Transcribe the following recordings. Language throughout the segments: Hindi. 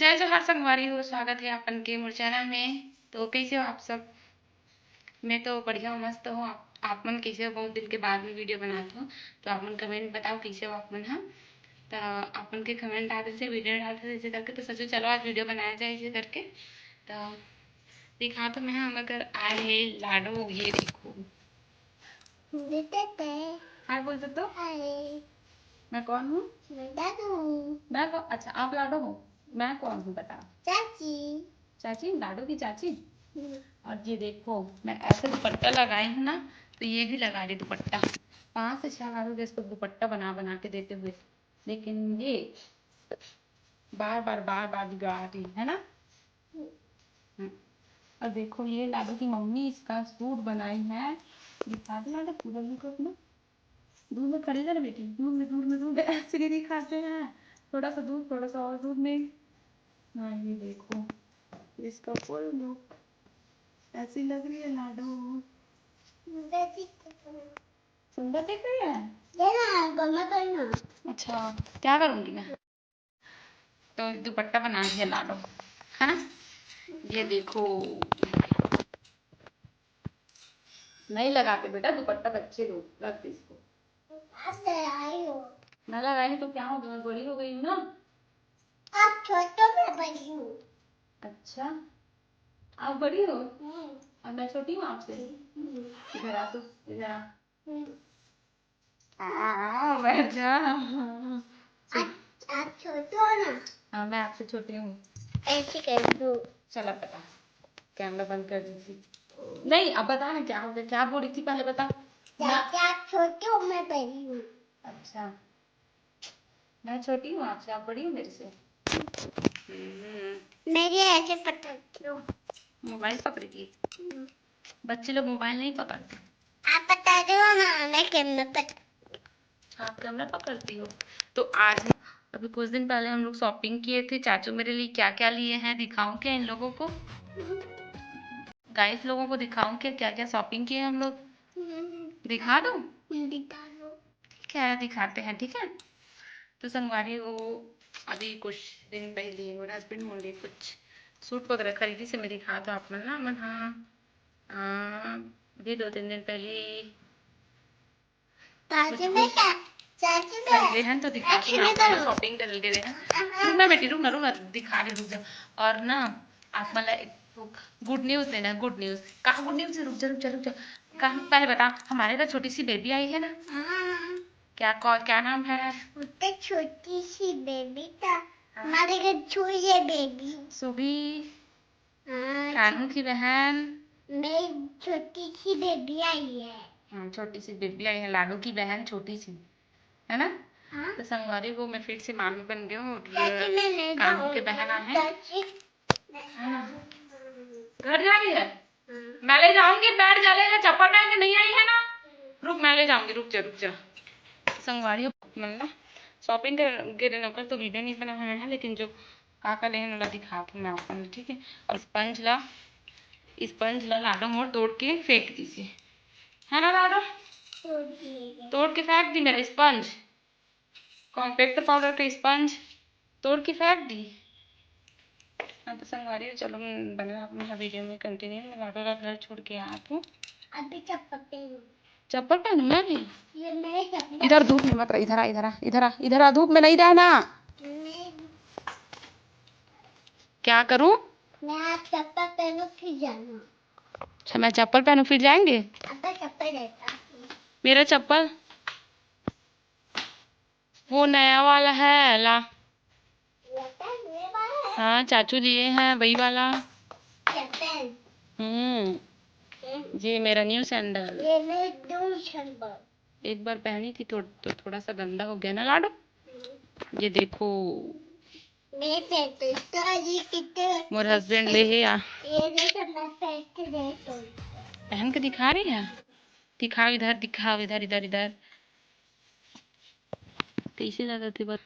जय जोहार संगवारी हो, स्वागत है अपन के मोर चैनल में। तो कैसे हो आप सब? मैं तो बढ़िया हूँ, मस्त हूँ। आप मन कैसे हो? बहुत दिन के बाद में वीडियो बनाती हूँ, तो आप मन कमेंट बताओ कैसे हो आप मन। हाँ, तो आप मन के कमेंट आते थे, वीडियो डालते थे ऐसे करके, तो सोचो चलो आज वीडियो बनाया जाए ऐसे करके। तो दिखा तो मैं हम अगर आए हैं लाडो, ये देखो। हाय बोल दो। मैं कौन हूँ? मैं अच्छा आप लाडो हो, मैं कौन हूँ बताओ? चाची, लाडो की चाची। और ये देखो मैं ऐसे दुपट्टा लगाई हूँ ना, तो ये भी लगा रही दुपट्टा। 5 से 6 लाडो के इसको दुपट्टा बना बना के देते हुए, लेकिन ये बार बार बिगड़ा रही है ना। और देखो ये लाडो की मम्मी इसका सूट बनाई है। दिखा दो लाडो पूरा लुक अपना। दूध में खड़ी है ना बेटी, दूध में ऐसे नहीं दिखाते हैं। थोड़ा सा दूध, थोड़ा सा और दूध में। हाँ ये देखो इसका फुल लुक ऐसी लग रही है लाडो। सुंदर दिख रही है। अच्छा क्या करूंगी मैं? तो दुपट्टा बना दिया लाडो, है ना। ये देखो नहीं लगाते बेटा दुपट्टा, बच्चे लोग रख इसको। मैं लगाई तो क्या हो गया, बड़ी हो गई हूँ ना। आप छोटो में बड़ी हूँ। अच्छा आप बड़ी हो और मैं छोटी हूँ आपसे। इधर आ, तू इधर आ। बैठ जा। आप छोटे हो ना। हाँ मैं आपसे छोटी हूँ। ऐसे कर दो। चलो बता, कैमरा बंद कर दीजिए। नहीं अब बता ना क्या हो गया, क्या बोल रही थी पहले बता। आप छोटे हो मैं बड़ी हूँ। अच्छा मैं छोटी हूँ आपसे, आप बड़ी हो मेरे से। मेरी ऐसे पकड़ती हो। मोबाइल पकड़ेगी? बच्चे लोग मोबाइल नहीं पकड़ते। आप बता दो ना, मैं कैमरा पकड़। आप कैमरा पकड़ती हो। तो आज अभी कुछ दिन पहले हम लोग शॉपिंग किए थे। चाचू मेरे लिए क्या क्या लिए हैं दिखाऊं क्या इन लोगों को? गाइस लोगों को दिखाऊं क्या क्या क्या शॉपिंग किए हम लोग? दिखा दूं? दिखा दो। ठीक है दिखाते हैं, ठीक है। तो संगवारी वो अभी कुछ दिन पहले मेरे हस्बैंड बोले कुछ सूट वगैरह खरीदी से मैं दिखा तो आप ना मन। हाँ अभी 2-3 दिन पहले खरीदे हैं, तो दिखा शॉपिंग कर ले रहे हैं। रुक ना बेटी, रुक ना दिखा रहे, रुक जा। और ना आप मतलब गुड न्यूज देना, गुड न्यूज। कहाँ गुड न्यूज है? रुक जा। कहाँ पहले बता, हमारे घर छोटी सी बेबी आई है ना। क्या नाम है? छोटी सी बेबी था हमारे घर, छोटी है बेबी सुबी। कानू की बहन मेरी छोटी सी बेबी आई है। छोटी सी बेबी आई है, लाडू की बहन छोटी सी, है ना। तो संगवारी को मैं फिर से मामी बन गई हूँ। कानू के बहन आए हैं। घर जा रही है? मैं ले जाऊंगी, बैठ जा लेगा, चप्पल पहन के नहीं आई है ना। रुक मैं ले जाऊंगी, रुक जा। संगवारी मतलब शॉपिंग के नौकर तो वीडियो नहीं बना है, लेकिन जो काका लेने वाला दिखा के मैं आपको, ठीक है। और स्पंज ला लाडो मोड़ तोड़ के फेंक दीजिए, है ना लाडो। तोड़ के फेंक दी मेरा स्पंज, कॉम्पैक्ट पाउडर का स्पंज तोड़ के फेंक दी। हाँ तो संगवारी चलो बना अपना वीडियो में कंटिन्यू। मैं लाडो का घर छोड़ के आ हूँ। अभी चप्पल पहनूं मैं भी? इधर धूप में मत रह, इधर आ, धूप में नहीं रहना। क्या करूं? मैं आप चप्पल पहनूं फिर जाना। अच्छा मैं चप्पल पहनूं फिर जाएंगे? चप्पल मेरा चप्पल वो नया वाला है ला। हाँ चाचू दिए हैं वही वाला। ये मेरा न्यू सैंडल। एक बार पहनी थी तो थोड़ा सा गंदा हो गया ना लाडो। ये देखो मोर हस्बैंड ले है या पहन के दिखा रही है। दिखाओ इधर कैसे लगा थे बात?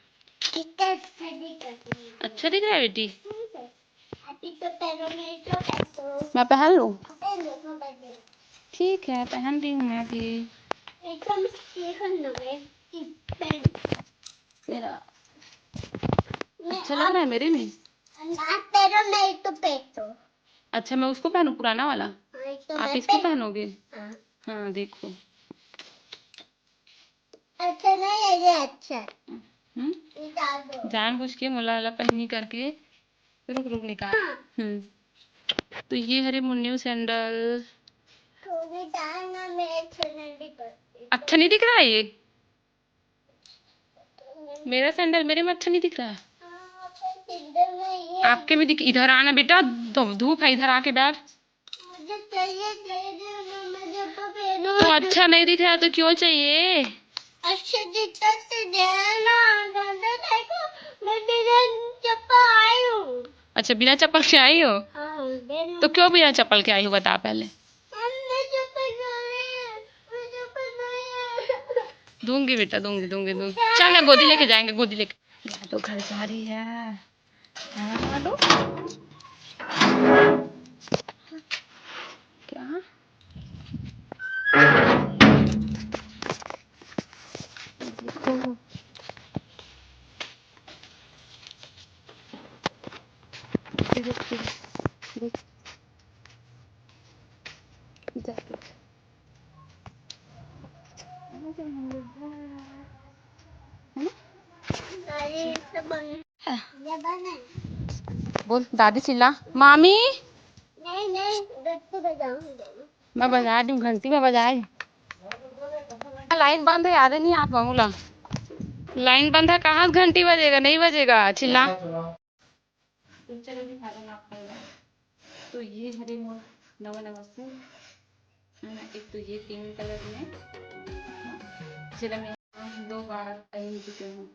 अच्छा दिख रहा है बेटी। मैं पहन लूं? ठीक है पहन रही हूँ मैं भी। मेरा अच्छा लग रहा है मेरे में। तेरा नहीं तो पेटो। अच्छा मैं उसको पहनूं पुराना वाला, आप इसको पहनोगे? हाँ देखो। अच्छा नहीं ये अच्छा। जानबूझ के मुला पहनी करके। रुक रुक निकाल। तो ये हरे मुन्नू सैंडल। अच्छा नहीं दिख रहा है ये मेरा सैंडल, मेरे में अच्छा नहीं दिख रहा है। आपके भी दिख। इधर आना बेटा, धूप है, इधर आके बैठ। मुझे चाहिए तो अच्छा नहीं दिख रहा तो क्यों चाहिए? अच्छा दिखता तो देना। मैं बिना चप्पल आई हूँ। अच्छा बिना चप्पल के आई हो? हाँ, तो क्यों बिना चप्पल के आई हो बता पहले। दूंगी बेटा, दूंगी दूंगी दूंगी। चल ना गोदी लेके जाएंगे, गोदी लेके। तो घर जा रही है। हाँ, लो। क्या देखो, देख बोल दादी चिल्ला मामी। नहीं नहीं घंटी बजाऊंगी। मैं बजा दूँ, घंटी में बजाई। लाइन बंद है, याद नहीं आप बोला। लाइन बंद है, कहाँ घंटी बजेगा? नहीं बजेगा, चिल्ला। तो ये हरे नमस्ते। एक तो ये पिंक कलर में जिला में 2 बार पहन चुके हूँ।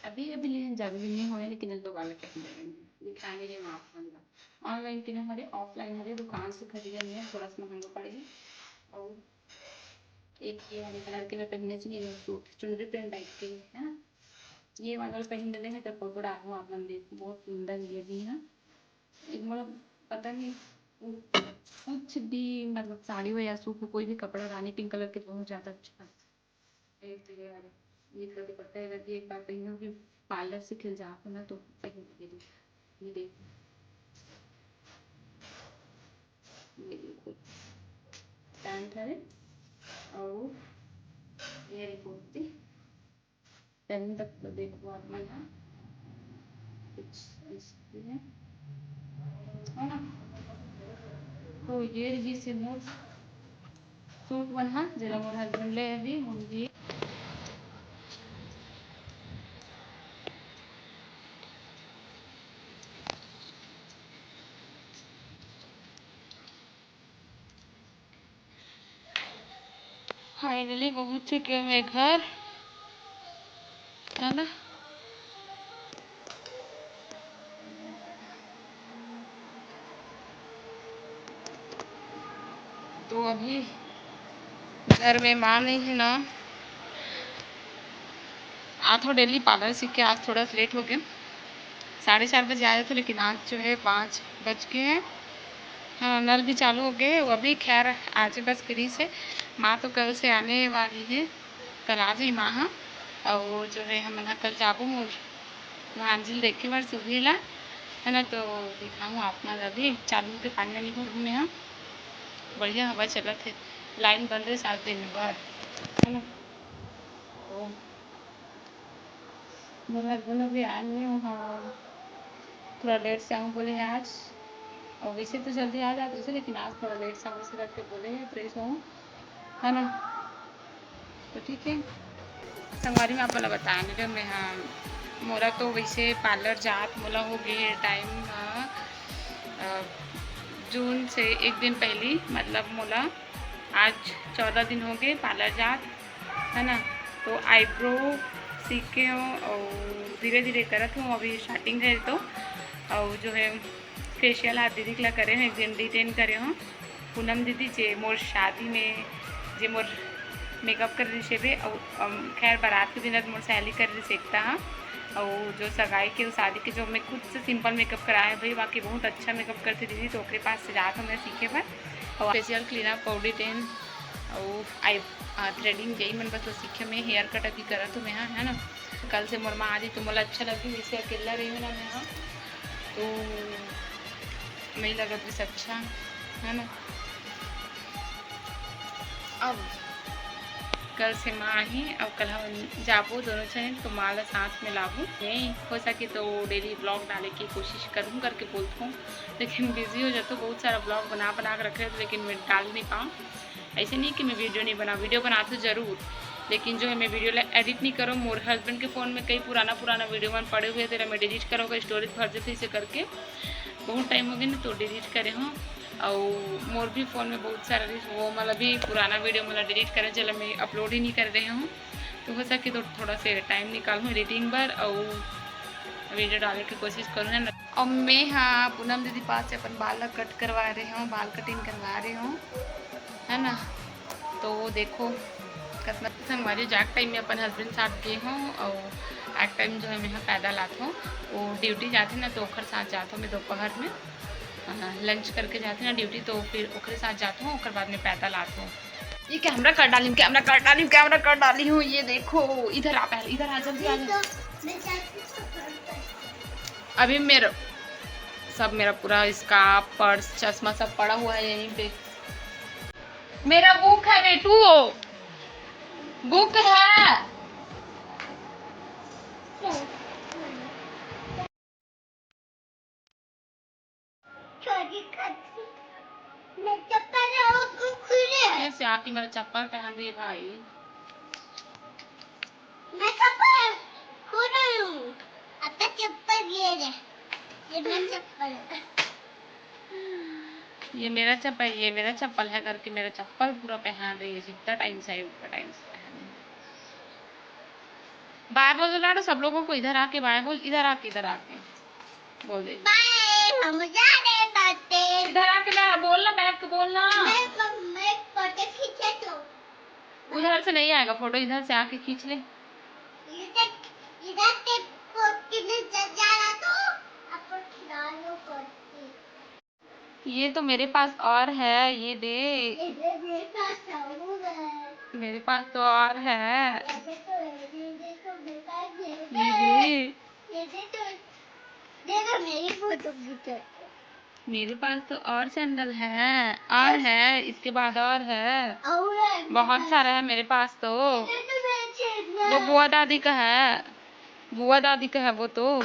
अभी अभी ज़्यादा दिन नहीं हुए, लेकिन 2 बार दिखाएंगे ये माप वाला। ऑनलाइन के हमारे ऑफलाइन हमारे दुकान से खरीदे हैं, थोड़ा सा महंगा पड़ेगा। और एक ये वाले कलर के मैं पहनने चाहिए सूट चुनरी प्रिंट टाइप के है ना। ये वाला पहन लेंगे तो फोटो डालूँ आप मंदिर, बहुत सुंदर ये भी है। एक मतलब पता नहीं कुछ भी, मतलब साड़ी हो या सूट हो, कोई भी कपड़ा रानी पिंक कलर के बहुत ज़्यादा अच्छा है। एक तो ये वाले ये कभी पता है अगर एक बार पहनो कि पार्लर से खिल जाओ ना तो पहन के ये देखो, ये देखो पैंट है और ये कुर्ती पहन तक तो देखो आप मजा कुछ इसलिए है ना। तो ये भी से मोर सूट बना जरा मोर हस्बैंड ले अभी मुझे फाइनली पहुंच चुके हैं मैं घर, है ना। तो अभी घर में माँ नहीं है ना, आज थोड़ा डेली पार्लर सीख के आज थोड़ा लेट हो गया। 4:30 बजे आए थे, लेकिन आज जो है 5 बज के हैं। हाँ नल भी चालू हो गए अभी। खैर आज बस फ्री से। माँ तो कल से आने वाली है, कल आ जाई माँ। हाँ और जो है हम ना कल जाबू मंजिल देखे बार सुबह है ना, तो दिखाऊँ आप ना अभी चालू के पानी वाली भर में। हाँ बढ़िया हवा चलत है, लाइन बंद है 7 दिन बाद, है ना। तो मेरे हस्बैंड भी आए नहीं हूँ। हाँ थोड़ा लेट से आऊँ बोले आज, और वैसे तो जल्दी आ जाते थे, लेकिन आज थोड़ा लेट से आऊँ इसे करके बोले हैं फ्रेश हूँ, है ना। तो ठीक है संगवारी में आप बोला बताने लगे मैं। हाँ मोरा तो वैसे पार्लर जात मोला हो गए टाइम जून से 1 दिन पहले, मतलब मोला आज 14 दिन हो गए पार्लर जात, है ना। तो आईब्रो सीख के हूँ और धीरे धीरे करत हूँ, अभी स्टार्टिंग है। तो और जो है फेशियल हाथ दीदी के करे हैं, 1 दिन डिटेन करे हूँ पूनम दीदी जे मोर शादी में जे मोर मेकअप कर रही से। और खैर बारात के दिन मोर सहेली कर रही सीखता हाँ। और जो सगाई के शादी के जो मैं खुद से सिंपल मेकअप कराया भाई, बाकी बहुत अच्छा मेकअप करती दीदी, तो ओकरे पास से जात हमें सीखे पर। और फेशियल क्लीनअप पाउडर टेन और आई थ्रेडिंग यही मन बस सीखे मैं। हेयर कट अभी करा तो मैं हाँ, है ना। कल से मोर माँ आ रही तो मोला अच्छा लगी, वैसे अकेला रही हूँ ना मैं। हाँ तो नहीं लगा तो अच्छा है ना। अब कल से माँ ही अब कल हम जाबो दोनों जने तो माँ ला साथ में लाबू। नहीं हो सके तो डेली ब्लॉग डालने की कोशिश करूँ करके बोलता हूँ, लेकिन बिजी हो जाता हूँ। बहुत सारा ब्लॉग बना के रखे थे लेकिन मैं डाल नहीं पाऊँ। ऐसे नहीं कि मैं वीडियो नहीं बना, वीडियो बनाती ज़रूर, लेकिन जो है मैं वीडियो एडिट नहीं करूँ। मोर हस्बैंड के फ़ोन में कई पुराना वीडियो मन पड़े हुए थे, मैं डिलीट करूँगा, स्टोरेज भर देते इसे करके। बहुत टाइम हो गया ना तो डिलीट करे हूँ। और मोर भी फ़ोन में बहुत सारा वो मतलब भी पुराना वीडियो मतलब डिलीट करे चला मैं अपलोड ही नहीं कर रही हूँ। तो हो सके तो थोड़ा से टाइम निकालूँ एडिटिंग पर और वीडियो डालने की कोशिश करूँ है ना। और मैं हाँ पूनम दीदी पास से अपन बाल कट करवा रही हूँ, बाल कटिंग करवा रही हूँ है ना। तो देखो किस्मत से हमारे जैक टाइम में अपन हस्बैंड साथ गए हूँ और एक टाइम जो है मैं पैदल आता हूँ। वो ड्यूटी जाती ना तो ओखर साथ जाता हूँ मैं दोपहर में लंच करके जाती ना ड्यूटी, तो फिर ओखरे साथ जाता हूँ, ओकर बाद में पैदल आता हूँ। ये कैमरा कर डाली हूँ। ये देखो इधर आ, पहले इधर आ, जल्दी आ जा। अभी मेरा पूरा इसका पर्स चश्मा सब पड़ा हुआ है यहीं पे। मेरा बुक है बेटू, बुक है। कैसे आके मेरा चप्पल पहन रही है भाई। मैं चप्पल खो रही हूँ। आपका चप्पल ये है, ये मेरा चप्पल है। ये मेरा चप्पल है करके मेरा चप्पल पूरा पहन रही है। जितना टाइम से उतना टाइम से पहन रही है। बाय बोल लाडो सब लोगों को, इधर आके बाय बोल, इधर आके बोल दे बाय, हम जा रहे बातें। इधर आके बोलना, बैठ के बोलना। मैं फोटो खींचे तो उधर से नहीं आएगा फोटो, इधर से आके खींच ले। इधर से फोटो जा रहा तो आपको खिलाओ करती। ये तो मेरे पास और है, ये दे। मेरे पास और है। मेरे पास तो और है। ये तो मेरे पास ये देखो मेरी फोटो खींचे। मेरे पास तो और सैंडल है, और है, इसके बाद और है, बहुत सारा है मेरे पास तो। वो बुआ दादी का है, बुआ दादी का है वो तो।